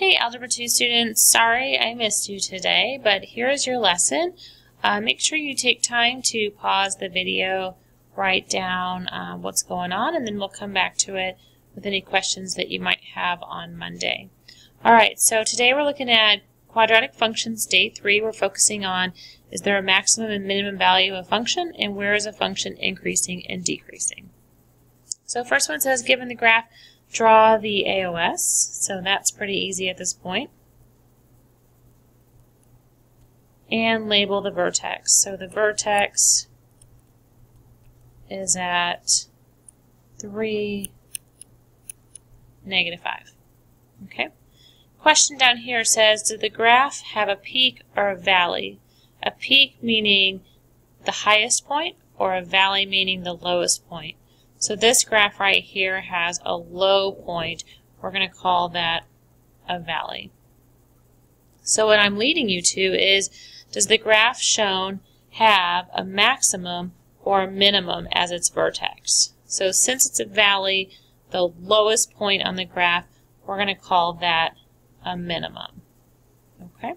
Hey Algebra 2 students, sorry I missed you today, but here is your lesson. Make sure you take time to pause the video, write down what's going on, and then we'll come back to it with any questions that you might have on Monday. Alright, so today we're looking at quadratic functions, day 3. We're focusing on, is there a maximum and minimum value of a function, and where is a function increasing and decreasing? So first one says, given the graph, draw the AOS, so that's pretty easy at this point. And label the vertex. So the vertex is at 3, -5. Okay. Question down here says, does the graph have a peak or a valley? A peak meaning the highest point, or a valley meaning the lowest point. So this graph right here has a low point. We're going to call that a valley. So what I'm leading you to is, does the graph shown have a maximum or a minimum as its vertex? So since it's a valley, the lowest point on the graph, we're going to call that a minimum. Okay?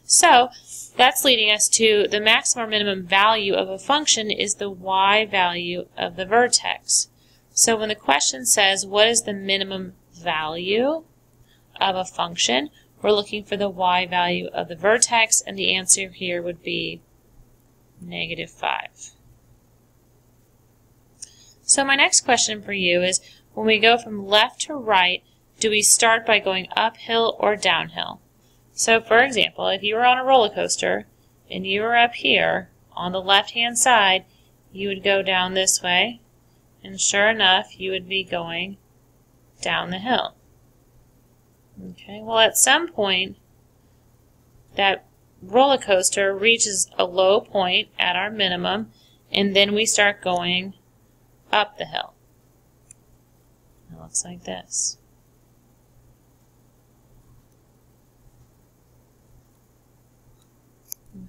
So that's leading us to the maximum or minimum value of a function is the y value of the vertex. So when the question says, what is the minimum value of a function, we're looking for the y value of the vertex, and the answer here would be -5. So my next question for you is, when we go from left to right, do we start by going uphill or downhill? So for example, if you were on a roller coaster and you were up here on the left-hand side, you would go down this way, and sure enough, you would be going down the hill. Okay, well at some point, that roller coaster reaches a low point at our minimum, and then we start going up the hill. It looks like this.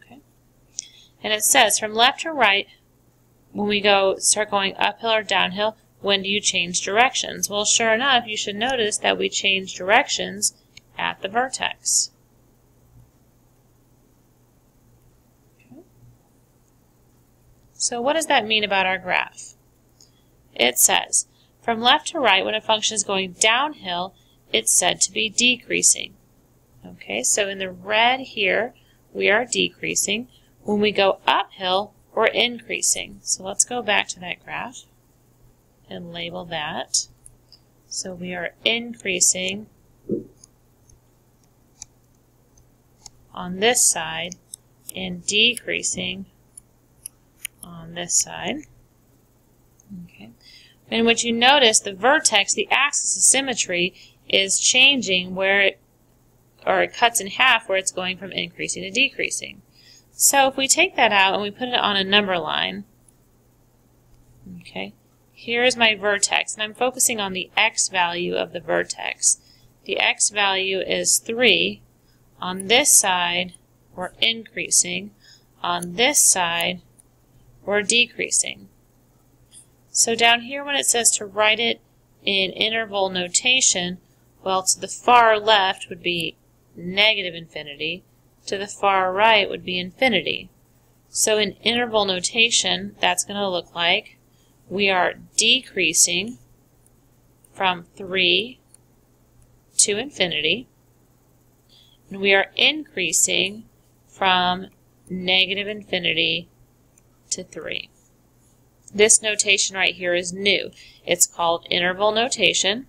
Okay. And it says, from left to right, when we start going uphill or downhill, when do you change directions? Well, sure enough, you should notice that we change directions at the vertex. Okay. So what does that mean about our graph? It says, from left to right, when a function is going downhill, it's said to be decreasing. Okay, so in the red here, we are decreasing. When we go uphill, we're increasing. So let's go back to that graph and label that. So we are increasing on this side and decreasing on this side. Okay. And what you notice, the vertex, the axis of symmetry, is changing where it cuts in half where it's going from increasing to decreasing. So if we take that out and we put it on a number line, okay, here is my vertex, and I'm focusing on the x value of the vertex. The x value is 3. On this side, we're increasing. On this side, we're decreasing. So down here when it says to write it in interval notation, well, to the far left would be -infinity, to the far right would be infinity. So in interval notation, that's going to look like we are decreasing from 3 to infinity, and we are increasing from -infinity to 3. This notation right here is new. It's called interval notation,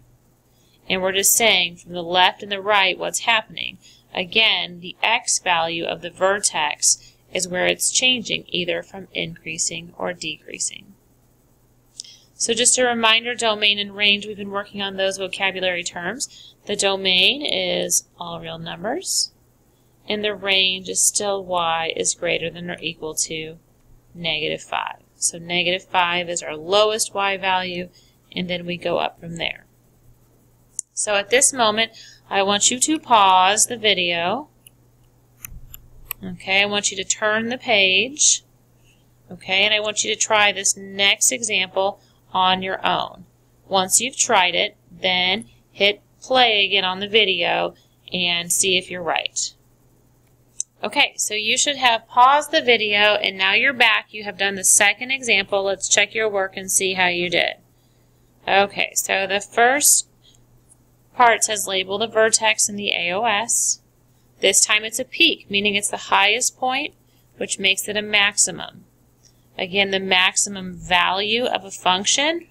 and we're just saying from the left and the right what's happening. Again, the x value of the vertex is where it's changing, either from increasing or decreasing. So just a reminder, domain and range, we've been working on those vocabulary terms. The domain is all real numbers, and the range is still y is greater than or equal to -5. So -5 is our lowest y value, and then we go up from there. So at this moment, I want you to pause the video. Okay, I want you to turn the page. Okay, and I want you to try this next example on your own. Once you've tried it, then hit play again on the video and see if you're right. Okay, so you should have paused the video and now you're back. You have done the second example. Let's check your work and see how you did. Okay, so the first part says label the vertex in the AOS. This time it's a peak, meaning it's the highest point, which makes it a maximum. Again, the maximum value of a function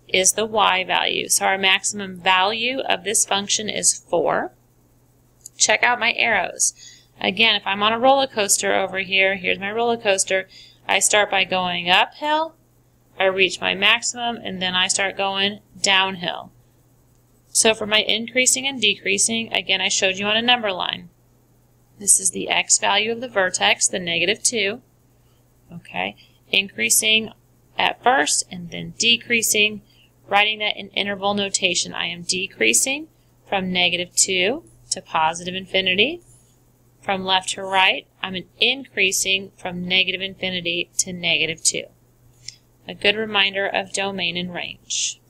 is the y value. So our maximum value of this function is 4. Check out my arrows. Again, if I'm on a roller coaster over here, here's my roller coaster, I start by going uphill, I reach my maximum, and then I start going downhill. So for my increasing and decreasing, again, I showed you on a number line. This is the x value of the vertex, the -2. Okay, increasing at first and then decreasing, writing that in interval notation. I am decreasing from -2 to positive infinity. From left to right, I'm increasing from -infinity to -2. A good reminder of domain and range.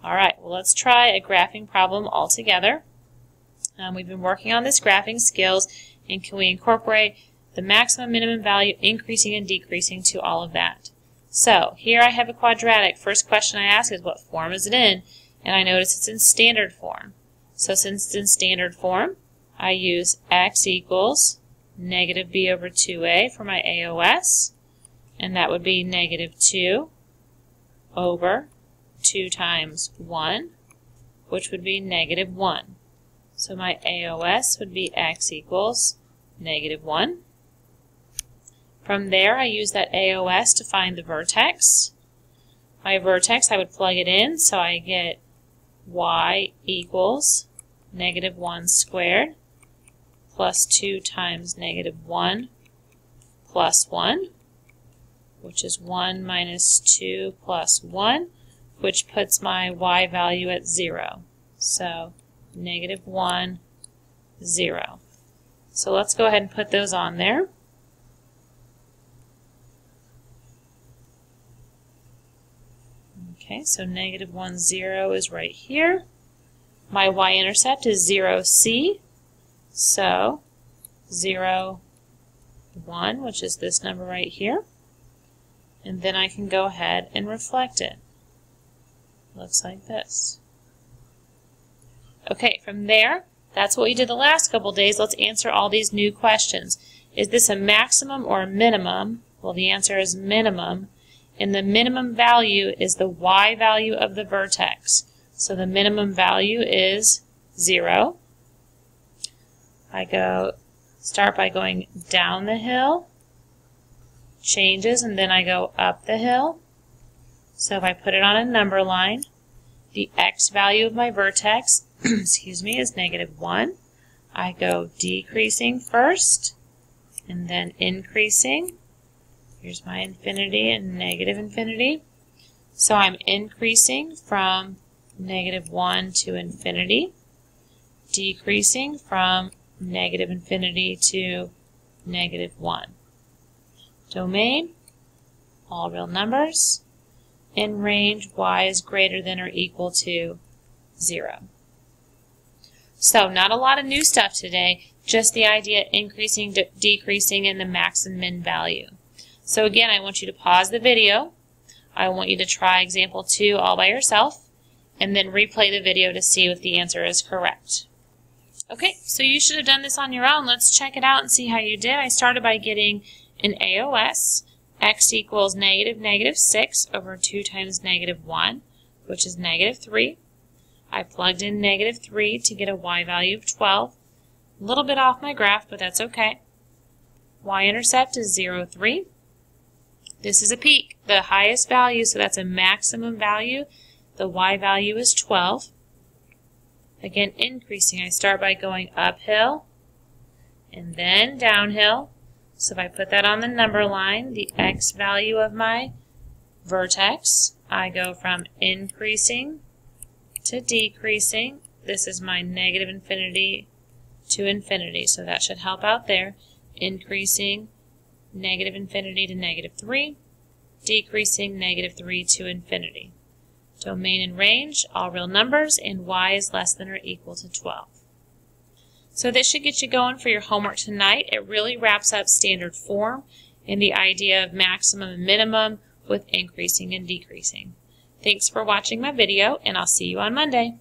All right, well, let's try a graphing problem all together. We've been working on this graphing skills, and can we incorporate the maximum minimum value, increasing and decreasing to all of that? So here I have a quadratic. First question I ask is what form is it in? And I notice it's in standard form. So since it's in standard form, I use x equals -b over 2a for my AOS, and that would be -2 over 2 times 1, which would be -1. So my AOS would be x equals -1. From there, I use that AOS to find the vertex. My vertex, I would plug it in, so I get y equals -1 squared plus 2 times -1 plus 1, which is 1 minus 2 plus 1, which puts my y value at 0. So -1, 0. So let's go ahead and put those on there. Okay, so -1, 0 is right here. My y-intercept is 0c. So 0, 1, which is this number right here. And then I can go ahead and reflect it. Looks like this. Okay, from there, that's what we did the last couple days. Let's answer all these new questions. Is this a maximum or a minimum? Well, the answer is minimum. And the minimum value is the y value of the vertex. So the minimum value is 0. I start by going down the hill, changes, and then I go up the hill. So if I put it on a number line, the x value of my vertex, excuse me, is -1. I go decreasing first, and then increasing. Here's my infinity and -infinity. So I'm increasing from -1 to infinity, decreasing from -infinity to -1. Domain, all real numbers. In range, y is greater than or equal to 0. So not a lot of new stuff today, just the idea increasing, decreasing, and the max and min value. So again, I want you to pause the video. I want you to try example 2 all by yourself, and then replay the video to see if the answer is correct. Okay, so you should have done this on your own. Let's check it out and see how you did. I started by getting an AOS. X equals -6 over 2 times -1, which is -3. I plugged in -3 to get a y value of 12. A little bit off my graph, but that's okay. Y-intercept is 0, 3. This is a peak, the highest value, so that's a maximum value. The y value is 12. Again, increasing, I start by going uphill and then downhill. So if I put that on the number line, the x value of my vertex, I go from increasing to decreasing. This is my -infinity to infinity, so that should help out there. Increasing -infinity to -3, decreasing -3 to infinity. Domain and range, all real numbers, and y is less than or equal to 12. So this should get you going for your homework tonight. It really wraps up standard form and the idea of maximum and minimum with increasing and decreasing. Thanks for watching my video, and I'll see you on Monday.